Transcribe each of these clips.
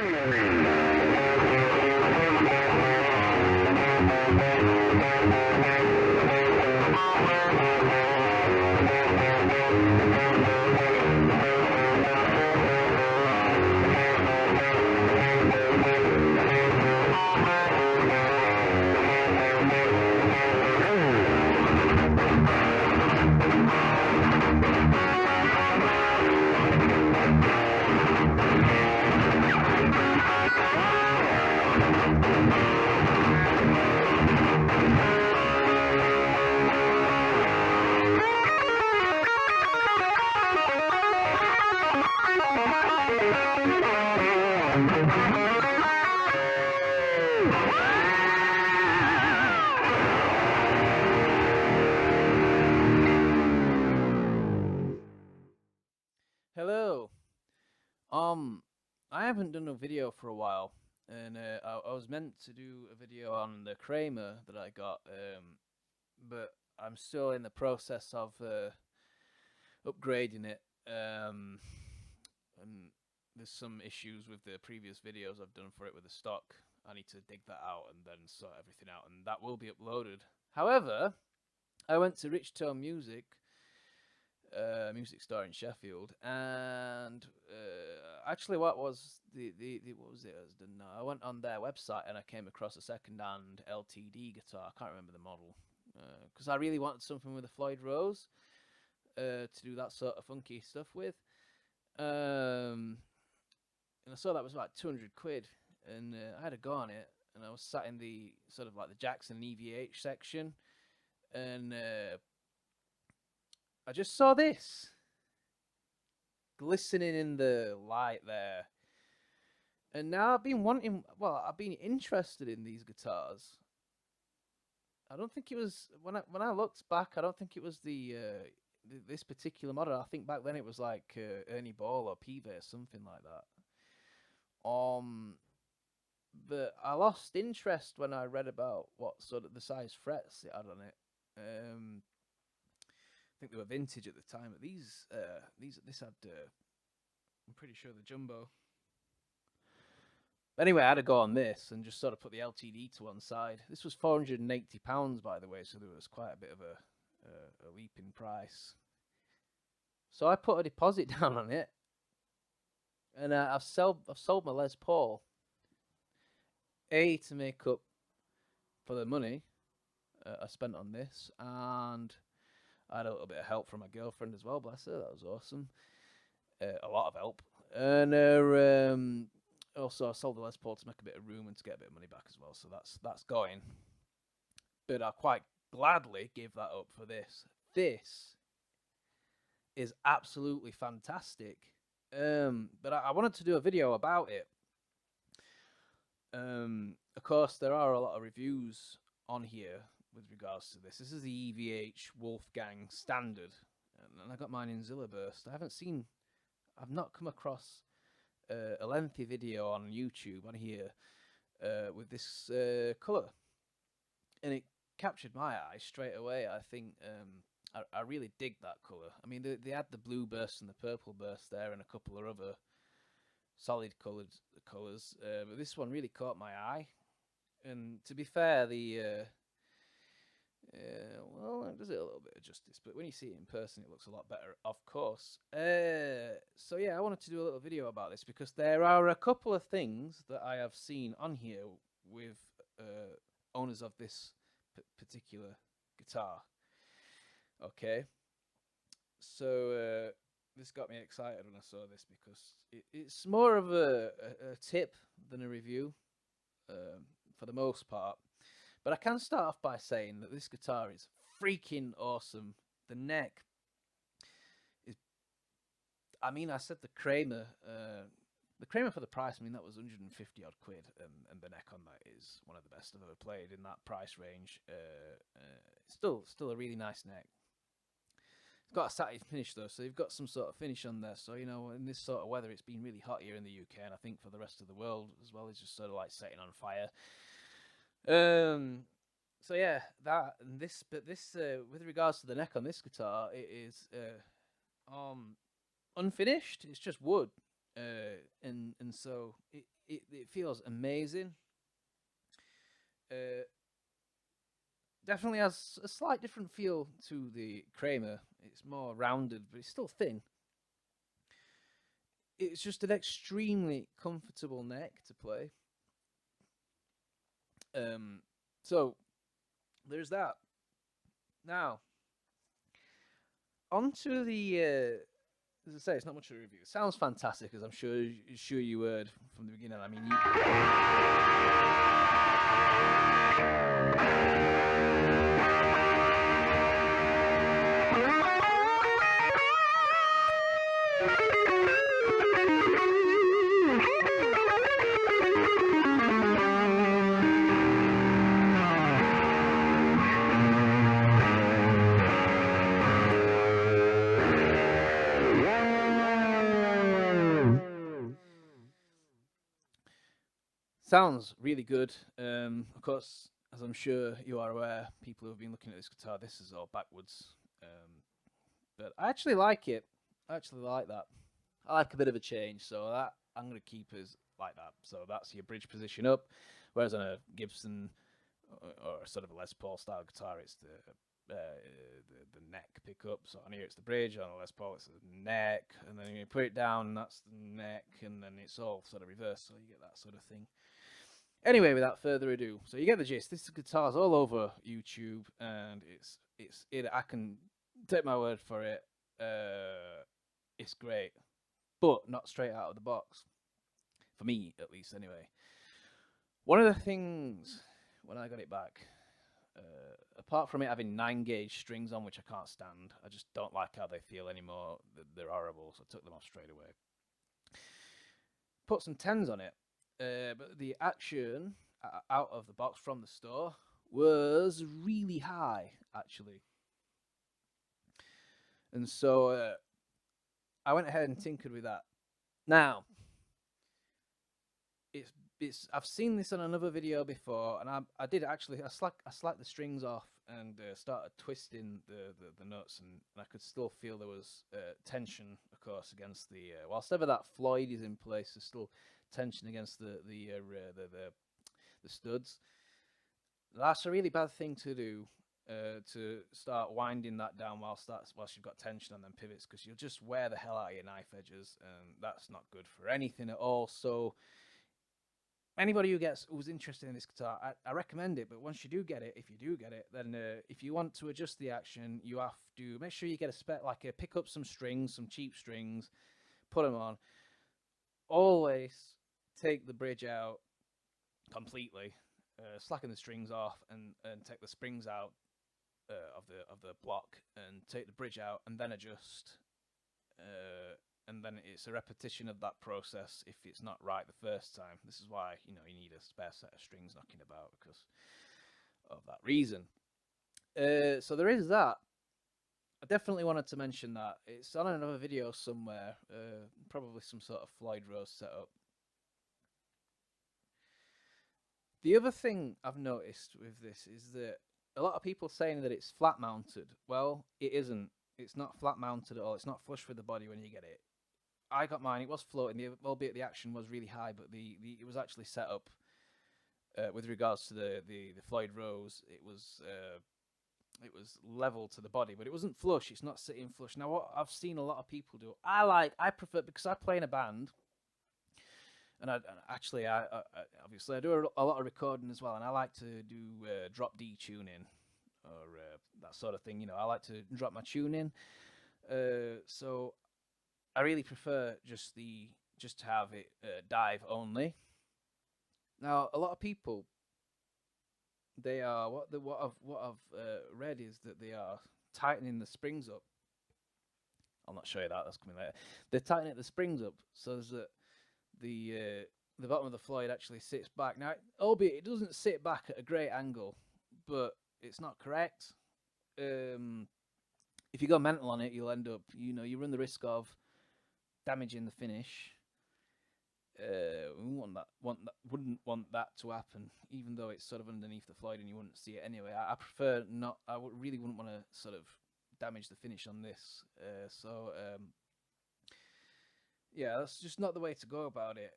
Hello. I haven't done a video for a while, and I was meant to do a video on the Kramer that I got, but I'm still in the process of upgrading it, and there's some issues with the previous videos I've done for it with the stock. I need to dig that out and then sort everything out, and that will be uploaded. However, I went to Richtone Music store in Sheffield, and actually, what was what was it I was done now? I went on their website and I came across a second-hand LTD guitar. I can't remember the model because I really wanted something with a Floyd Rose to do that sort of funky stuff with. And I saw that was about 200 quid, and I had a go on it, and I was sat in the sort of like the Jackson EVH section, and I just saw this glistening in the light there, and now I've been interested in these guitars. I don't think it was when I looked back. I don't think it was this particular model. I think back then it was like Ernie Ball or Peavey, something like that. But I lost interest when I read about what sort of the size frets it had on it. I think they were vintage at the time, but this had I'm pretty sure the jumbo. Anyway, I had to go on this and just sort of put the LTD to one side. This was £480, by the way, so there was quite a bit of a leap in price. So I put a deposit down on it, and I've sold my Les Paul. A, to make up for the money I spent on this, and I had a little bit of help from my girlfriend as well, bless her. That was awesome. A lot of help. And also I sold the Les Paul to make a bit of room and to get a bit of money back as well. So that's going. But I quite gladly give that up for this. This is absolutely fantastic. But I wanted to do a video about it. Of course, there are a lot of reviews on here with regards to this. This is the EVH Wolfgang Standard, and I got mine in Zilla Burst. I've not come across a lengthy video on YouTube on here with this colour, and it captured my eye straight away. I think I really dig that colour. I mean, they had the blue burst and the purple burst there, and a couple of other solid coloured colours, but this one really caught my eye. And to be fair, well, it does it a little bit of justice, but when you see it in person, it looks a lot better, of course. So yeah, I wanted to do a little video about this because there are a couple of things that I have seen on here with owners of this particular guitar. Okay, so this got me excited when I saw this because it's more of a tip than a review for the most part. But I can start off by saying that this guitar is freaking awesome. The neck is, I mean, I said the Kramer for the price, I mean, that was 150 odd quid, and the neck on that is one of the best I've ever played in that price range. Still a really nice neck. It's got a satin finish though, so you've got some sort of finish on there. So, you know, in this sort of weather, it's been really hot here in the UK, and I think for the rest of the world as well, it's just sort of like setting on fire. So yeah, that and this, but this with regards to the neck on this guitar, it is unfinished. It's just wood, and so it feels amazing. Definitely has a slight different feel to the Kramer. It's more rounded, but it's still thin. It's just an extremely comfortable neck to play. So there's that. Now, onto the. As I say, it's not much of a review. It sounds fantastic, as I'm sure you heard from the beginning. I mean, sounds really good. Of course, as I'm sure you are aware, people who have been looking at this guitar, this is all backwards. But I actually like it. I actually like that. I like a bit of a change, so that I'm going to keep as like that. So that's your bridge position up, whereas on a Gibson or sort of a Les Paul style guitar, it's the neck pickup. So on here it's the bridge, on a Les Paul it's the neck, and then you put it down, that's the neck, and then it's all sort of reversed, so you get that sort of thing. Anyway, without further ado, so you get the gist. This guitar's all over YouTube, and I can take my word for it. It's great, but not straight out of the box. For me, at least, anyway. One of the things when I got it back, apart from it having 9-gauge strings on, which I can't stand, I just don't like how they feel anymore. They're horrible, so I took them off straight away. Put some 10s on it. But the action out of the box from the store was really high, actually. And so I went ahead and tinkered with that. Now, I've seen this on another video before, and I did actually. I slacked the strings off and started twisting the nuts, and I could still feel there was tension, of course, against the. Whilst ever that Floyd is in place, there's still tension against the studs. That's a really bad thing to do, to start winding that down whilst you've got tension on them pivots, because you'll just wear the hell out of your knife edges, and that's not good for anything at all. So anybody who's interested in this guitar, I recommend it. But once you do get it, if you do get it, then if you want to adjust the action, you have to make sure you get pick up some strings, some cheap strings, put them on. Always take the bridge out completely, slacken the strings off, and take the springs out of the block, and take the bridge out, and then adjust. And then it's a repetition of that process if it's not right the first time. This is why you need a spare set of strings knocking about, because of that reason. So there is that. I definitely wanted to mention that. It's on another video somewhere, probably some sort of Floyd Rose setup. The other thing I've noticed with this is that a lot of people saying that it's flat mounted. Well, it isn't. It's not flat mounted at all. It's not flush with the body when you get it. I got mine. It was floating, albeit the action was really high, but it was actually set up with regards to the Floyd Rose. It was level to the body, but it wasn't flush. It's not sitting flush. Now, what I've seen a lot of people do, I prefer, because I play in a band, and obviously I do a lot of recording as well, and I like to do drop D tuning or that sort of thing. I like to drop my tune in. So I really prefer just to have it dive only. Now, a lot of people, they are what I've read is that they are tightening the springs up. I'll not show you that. That's coming later. They're tightening the springs up so that the bottom of the Floyd actually sits back. Now, albeit it doesn't sit back at a great angle, but it's not correct. If you go mental on it, you'll end up, you run the risk of damaging the finish. Wouldn't want that to happen, even though it's sort of underneath the Floyd and you wouldn't see it anyway. I prefer not. Really wouldn't want to sort of damage the finish on this. Yeah, that's just not the way to go about it.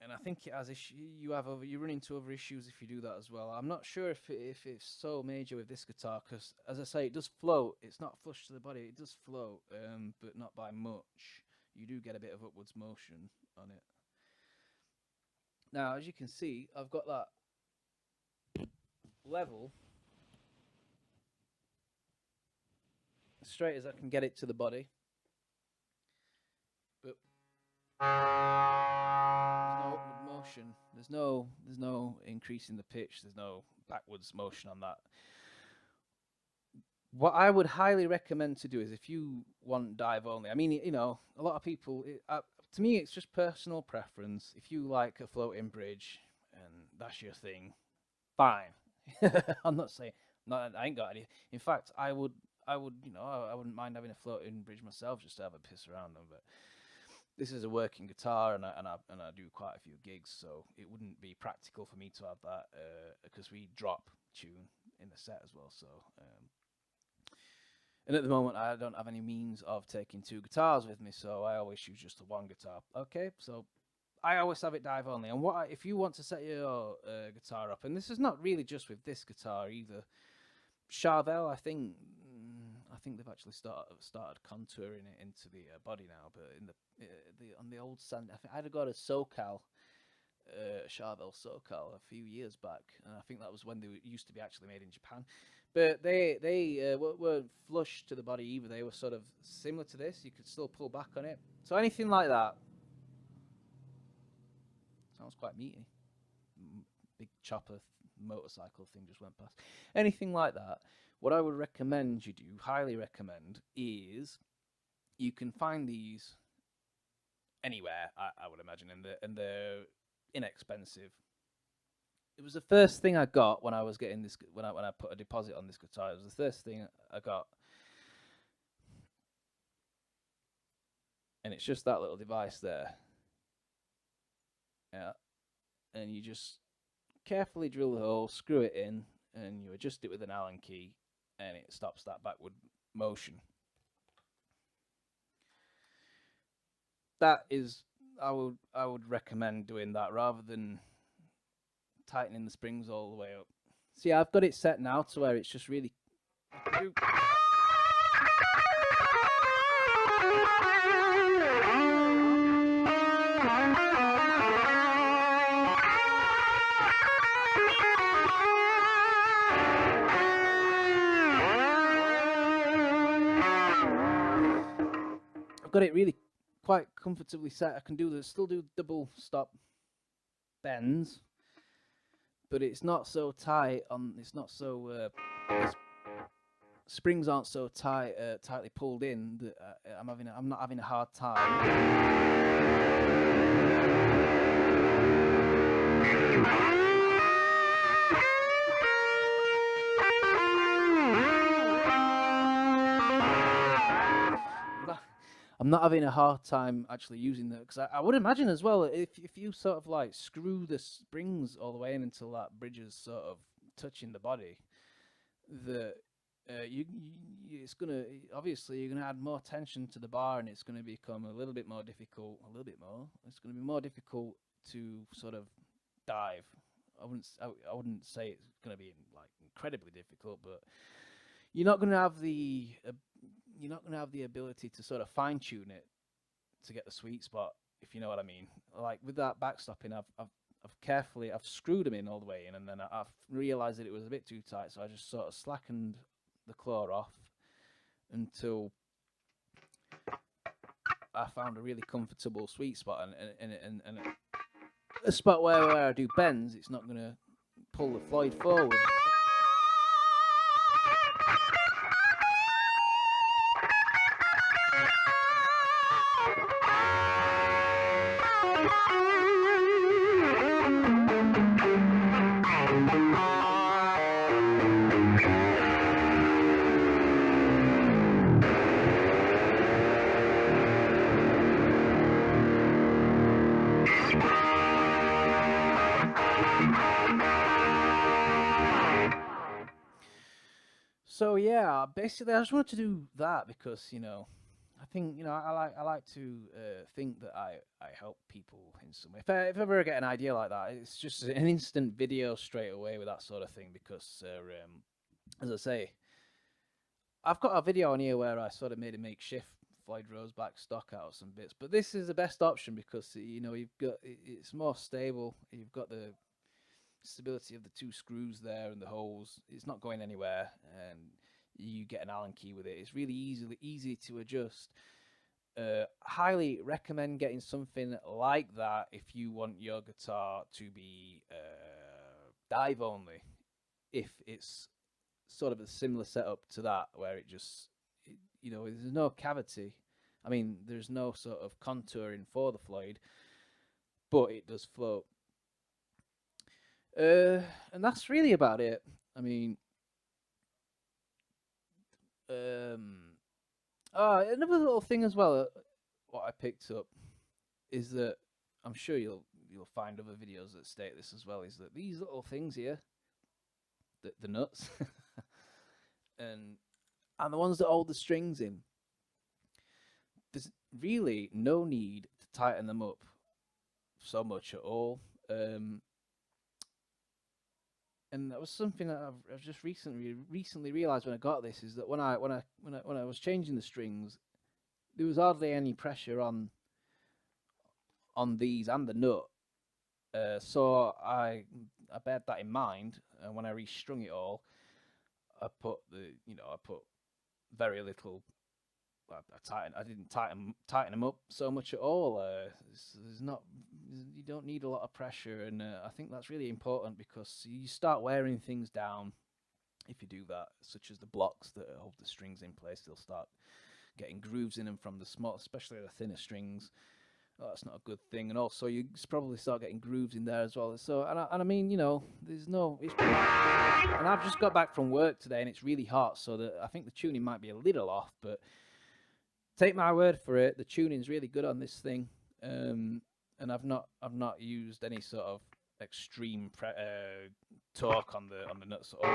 and I think it has you run into other issues if you do that as well. I'm not sure if it's so major with this guitar because, as I say, it does float. It's not flush to the body. It does float, but not by much. You do get a bit of upwards motion on it. Now, as you can see, I've got that level as straight as I can get it to the body, but there's no upward motion. There's no increase in the pitch. There's no backwards motion on that. What I would highly recommend to do is if you want dive only. I mean, you know, a lot of people. To me, it's just personal preference. If you like a floating bridge and that's your thing, fine. I'm not saying I ain't got any. In fact, I would, you know, I wouldn't mind having a floating bridge myself just to have a piss around them. But this is a working guitar, and I do quite a few gigs, so it wouldn't be practical for me to have that because we drop tune in the set as well. So, and at the moment, I don't have any means of taking two guitars with me, so I always use just the one guitar. Okay, so I always have it dive only. And if you want to set your guitar up, and this is not really just with this guitar either. Charvel, I think they've actually started contouring it into the body now. But in on the old stand, I think I'd have got a SoCal, Charvel SoCal a few years back, and I think that was when they used to be actually made in Japan. But they weren't flush to the body either. They were sort of similar to this. You could still pull back on it. So anything like that sounds quite meaty. Big chopper motorcycle thing just went past. Anything like that. What I would recommend you do, highly recommend, is you can find these anywhere. I would imagine, and they're inexpensive. It was the first thing I got when I was getting this. When I put a deposit on this guitar, it was the first thing I got, and it's just that little device there. Yeah, and you just carefully drill the hole, screw it in, and you adjust it with an Allen key, and it stops that backward motion. That is, I would recommend doing that rather than tightening the springs all the way up. See, I've got it set now to where it's just really. I've got it really quite comfortably set. I can still do double stop bends, but it's not so tight on. It's not so springs aren't so tightly pulled in that I'm not having a hard time. I'm not having a hard time actually using that, because I would imagine as well, if you sort of like screw the springs all the way in until that bridge is sort of touching the body, that it's gonna, obviously you're gonna add more tension to the bar, and it's gonna become a little bit more difficult. It's gonna be more difficult to sort of dive. I wouldn't say it's gonna be like incredibly difficult, but you're not gonna have the ability to sort of fine tune it to get the sweet spot, if you know what I mean. Like with that backstopping, I've screwed them in all the way in, and then I've realised that it was a bit too tight, so I just sort of slackened the claw off until I found a really comfortable sweet spot, and a spot where I do bends, it's not going to pull the Floyd forward. So yeah, basically I just wanted to do that because, you know, I think, you know, I like to think that I help people in some way. If I ever get an idea like that, it's just an instant video straight away with that sort of thing, because as I say, I've got a video on here where I sort of made a makeshift Floyd Rose back stock out of some bits, but this is the best option because, you know, you've got it's more stable. You've got the stability of the two screws there and the holes. It's not going anywhere, and you get an Allen key with it. It's really easy to adjust. Highly recommend getting something like that if you want your guitar to be dive only. If it's sort of a similar setup to that, where it just, you know, there's no cavity. I mean, there's no sort of contouring for the Floyd, but it does float. And that's really about it. I mean, another little thing as well, what I picked up is that I'm sure you'll find other videos that state this as well, is that these little things here, the nuts, and the ones that hold the strings in, there's really no need to tighten them up so much at all. And that was something that I've just recently realized when I got this, is that when I was changing the strings, there was hardly any pressure on these and the nut. So I bear that in mind, and when I restrung it all, I put very little. I didn't tighten them up so much at all. You don't need a lot of pressure, and I think that's really important, because you start wearing things down if you do that, such as the blocks that hold the strings in place. They'll start getting grooves in them from the small, especially the thinner strings. Oh, that's not a good thing. And also, you probably start getting grooves in there as well. So, and I mean, you know, there's no. And I've just got back from work today, and it's really hot, so that I think the tuning might be a little off, but take my word for it, the tuning's really good on this thing, and I've not used any sort of extreme torque on the nuts at all.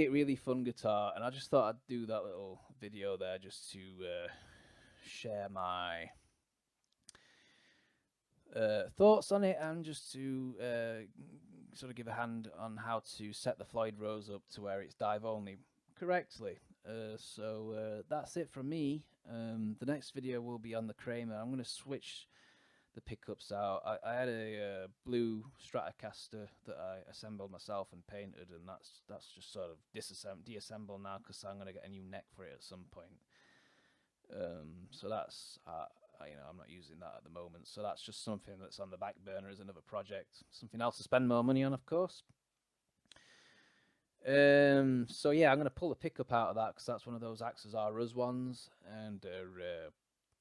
Really fun guitar, and I just thought I'd do that little video there just to share my thoughts on it, and just to sort of give a hand on how to set the Floyd Rose up to where it's dive only correctly. So that's it from me. The next video will be on the Kramer. I'm going to switch the pickups out. I had a blue Stratocaster that I assembled myself and painted, and that's just sort of deassembled now, because I'm going to get a new neck for it at some point. So that's you know, I'm not using that at the moment, so that's just something that's on the back burner as another project, something else to spend more money on, of course. So yeah, I'm going to pull the pickup out of that, because that's one of those Axes R Us ones, and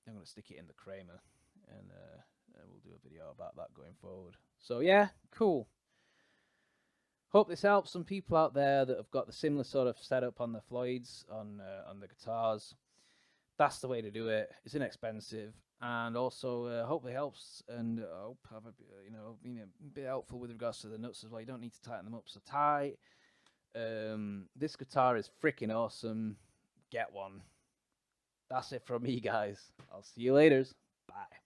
I'm going to stick it in the Kramer, and we'll do a video about that going forward. So yeah, cool. Hope this helps some people out there that have got the similar sort of setup on the Floyds, on the guitars. That's the way to do it. It's inexpensive, and also hopefully helps, and hope have been a bit helpful with regards to the nuts as well. You don't need to tighten them up so tight. This guitar is freaking awesome. Get one. That's it from me, guys. I'll see you later. Bye.